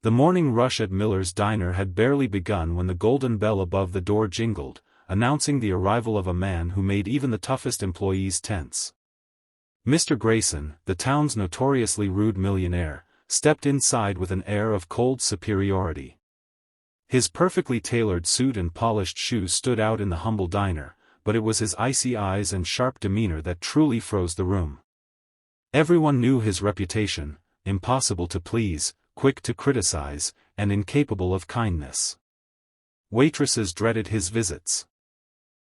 The morning rush at Miller's diner had barely begun when the golden bell above the door jingled, announcing the arrival of a man who made even the toughest employees tense. Mr. Grayson, the town's notoriously rude millionaire, stepped inside with an air of cold superiority. His perfectly tailored suit and polished shoes stood out in the humble diner, but it was his icy eyes and sharp demeanor that truly froze the room. Everyone knew his reputation: impossible to please, quick to criticize, and incapable of kindness. Waitresses dreaded his visits.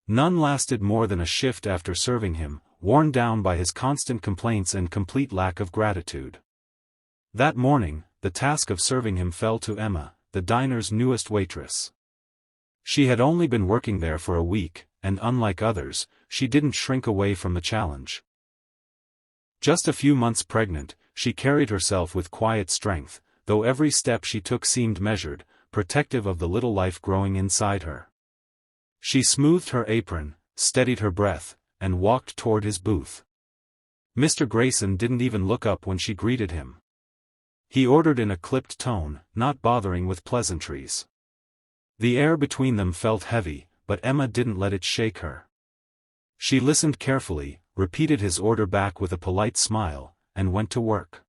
None lasted more than a shift after serving him, worn down by his constant complaints and complete lack of gratitude. That morning, the task of serving him fell to Emma, the diner's newest waitress. She had only been working there for a week, and unlike others, she didn't shrink away from the challenge. Just a few months pregnant, she carried herself with quiet strength, though every step she took seemed measured, protective of the little life growing inside her. She smoothed her apron, steadied her breath, and walked toward his booth. Mr. Grayson didn't even look up when she greeted him. He ordered in a clipped tone, not bothering with pleasantries. The air between them felt heavy, but Emma didn't let it shake her. She listened carefully, repeated his order back with a polite smile, and went to work.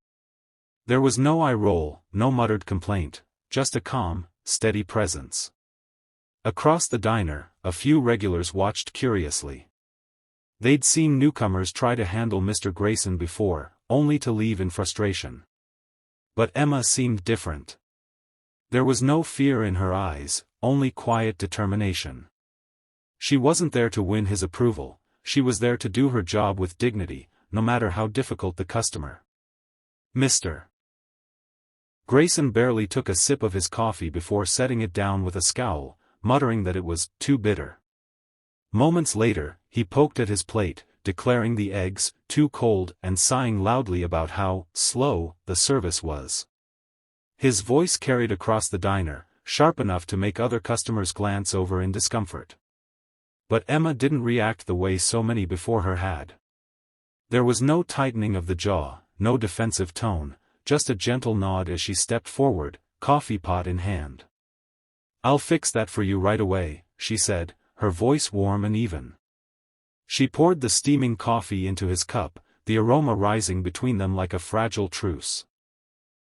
There was no eye roll, no muttered complaint, just a calm, steady presence. Across the diner, a few regulars watched curiously. They'd seen newcomers try to handle Mr. Grayson before, only to leave in frustration. But Emma seemed different. There was no fear in her eyes, only quiet determination. She wasn't there to win his approval, she was there to do her job with dignity, no matter how difficult the customer. Mr. Grayson barely took a sip of his coffee before setting it down with a scowl, muttering that it was too bitter. Moments later, he poked at his plate, declaring the eggs too cold and sighing loudly about how slow the service was. His voice carried across the diner, sharp enough to make other customers glance over in discomfort. But Emma didn't react the way so many before her had. There was no tightening of the jaw, no defensive tone, just a gentle nod as she stepped forward, coffee pot in hand. "I'll fix that for you right away," she said, her voice warm and even. She poured the steaming coffee into his cup, the aroma rising between them like a fragile truce.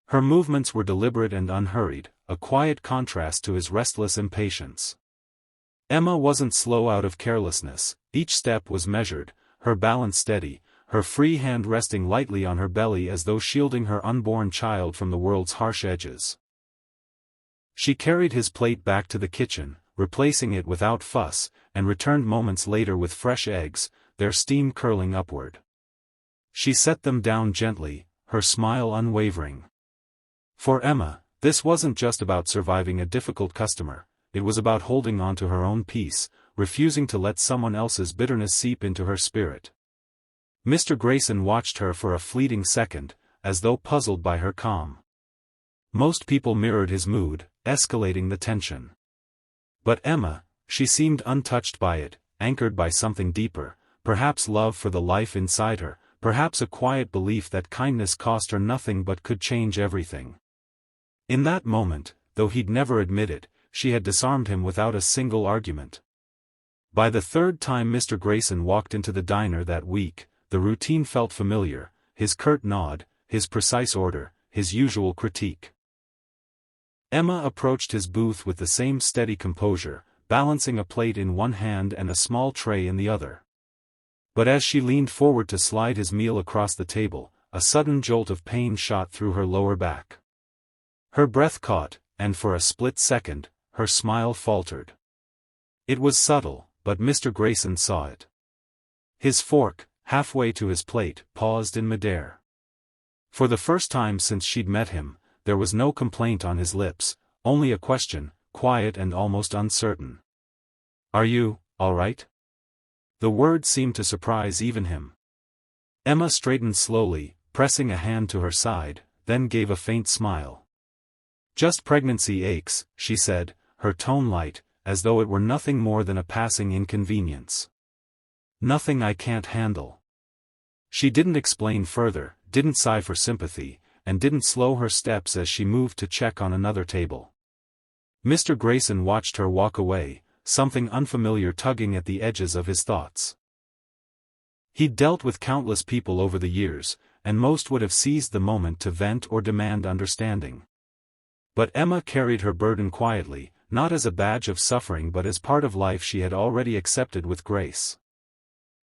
Her movements were deliberate and unhurried, a quiet contrast to his restless impatience. Emma wasn't slow out of carelessness, each step was measured, her balance steady, her free hand resting lightly on her belly as though shielding her unborn child from the world's harsh edges. She carried his plate back to the kitchen, replacing it without fuss, and returned moments later with fresh eggs, their steam curling upward. She set them down gently, her smile unwavering. For Emma, this wasn't just about surviving a difficult customer, it was about holding on to her own peace, refusing to let someone else's bitterness seep into her spirit. Mr. Grayson watched her for a fleeting second, as though puzzled by her calm. Most people mirrored his mood, escalating the tension. But Emma, she seemed untouched by it, anchored by something deeper, perhaps love for the life inside her, perhaps a quiet belief that kindness cost her nothing but could change everything. In that moment, though he'd never admit it, she had disarmed him without a single argument. By the third time Mr. Grayson walked into the diner that week, the routine felt familiar, his curt nod, his precise order, his usual critique. Emma approached his booth with the same steady composure, balancing a plate in one hand and a small tray in the other. But as she leaned forward to slide his meal across the table, a sudden jolt of pain shot through her lower back. Her breath caught, and for a split second, her smile faltered. It was subtle, but Mr. Grayson saw it. His fork, halfway to his plate, paused in midair. For the first time since she'd met him, there was no complaint on his lips, only a question, quiet and almost uncertain. "Are you, all right?" The word seemed to surprise even him. Emma straightened slowly, pressing a hand to her side, then gave a faint smile. "Just pregnancy aches," she said, her tone light, as though it were nothing more than a passing inconvenience. "Nothing I can't handle." She didn't explain further, didn't sigh for sympathy, and didn't slow her steps as she moved to check on another table. Mr. Grayson watched her walk away, something unfamiliar tugging at the edges of his thoughts. He'd dealt with countless people over the years, and most would have seized the moment to vent or demand understanding. But Emma carried her burden quietly, not as a badge of suffering but as part of life she had already accepted with grace.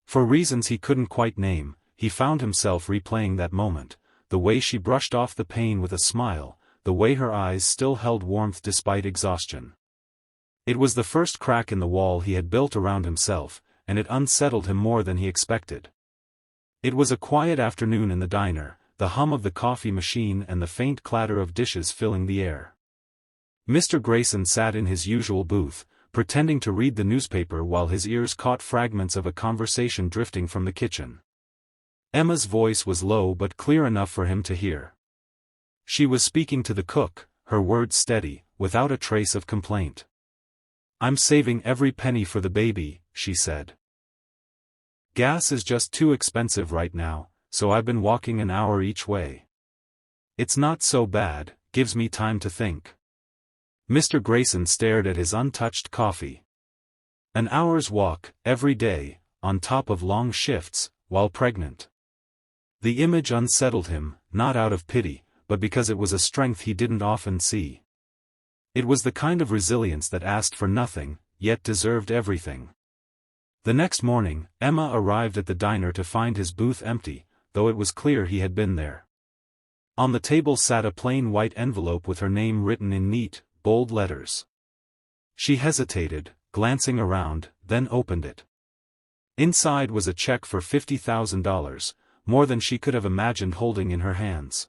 For reasons he couldn't quite name, he found himself replaying that moment, the way she brushed off the pain with a smile, the way her eyes still held warmth despite exhaustion. It was the first crack in the wall he had built around himself, and it unsettled him more than he expected. It was a quiet afternoon in the diner, the hum of the coffee machine and the faint clatter of dishes filling the air. Mr. Grayson sat in his usual booth, pretending to read the newspaper while his ears caught fragments of a conversation drifting from the kitchen. Emma's voice was low but clear enough for him to hear. She was speaking to the cook, her words steady, without a trace of complaint. "I'm saving every penny for the baby," she said. "Gas is just too expensive right now, so I've been walking an hour each way. It's not so bad, gives me time to think." Mr. Grayson stared at his untouched coffee. An hour's walk, every day, on top of long shifts, while pregnant. The image unsettled him, not out of pity, but because it was a strength he didn't often see. It was the kind of resilience that asked for nothing, yet deserved everything. The next morning, Emma arrived at the diner to find his booth empty, though it was clear he had been there. On the table sat a plain white envelope with her name written in neat, bold letters. She hesitated, glancing around, then opened it. Inside was a check for $50,000, more than she could have imagined holding in her hands.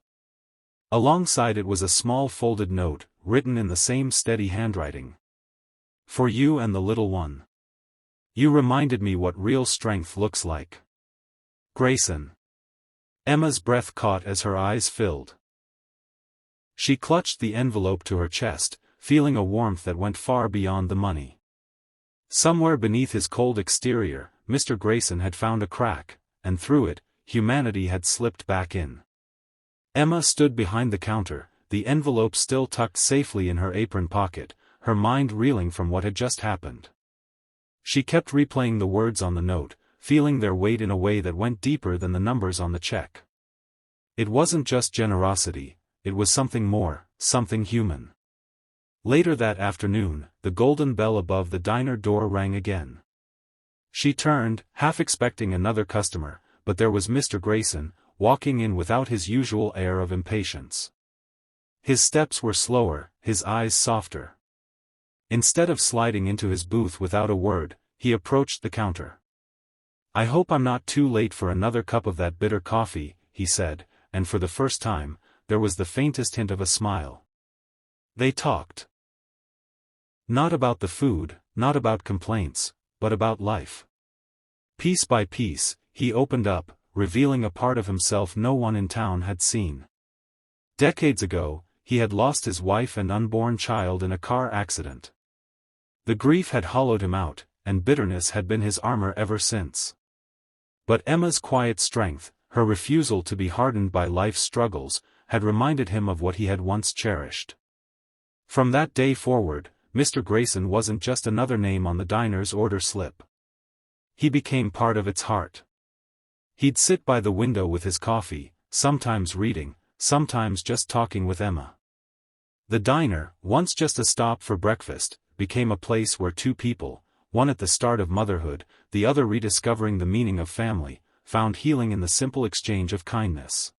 Alongside it was a small folded note, written in the same steady handwriting. "For you and the little one. You reminded me what real strength looks like. Grayson." Emma's breath caught as her eyes filled. She clutched the envelope to her chest, feeling a warmth that went far beyond the money. Somewhere beneath his cold exterior, Mr. Grayson had found a crack, and through it, humanity had slipped back in. Emma stood behind the counter, the envelope still tucked safely in her apron pocket, her mind reeling from what had just happened. She kept replaying the words on the note, feeling their weight in a way that went deeper than the numbers on the check. It wasn't just generosity, it was something more, something human. Later that afternoon, the golden bell above the diner door rang again. She turned, half expecting another customer, but there was Mr. Grayson, walking in without his usual air of impatience. His steps were slower, his eyes softer. Instead of sliding into his booth without a word, he approached the counter. "I hope I'm not too late for another cup of that bitter coffee," he said, and for the first time, there was the faintest hint of a smile. They talked. Not about the food, not about complaints, but about life. Piece by piece, he opened up, revealing a part of himself no one in town had seen. Decades ago, he had lost his wife and unborn child in a car accident. The grief had hollowed him out, and bitterness had been his armor ever since. But Emma's quiet strength, her refusal to be hardened by life's struggles, had reminded him of what he had once cherished. From that day forward, Mr. Grayson wasn't just another name on the diner's order slip. He became part of its heart. He'd sit by the window with his coffee, sometimes reading, sometimes just talking with Emma. The diner, once just a stop for breakfast, became a place where two people, one at the start of motherhood, the other rediscovering the meaning of family, found healing in the simple exchange of kindness.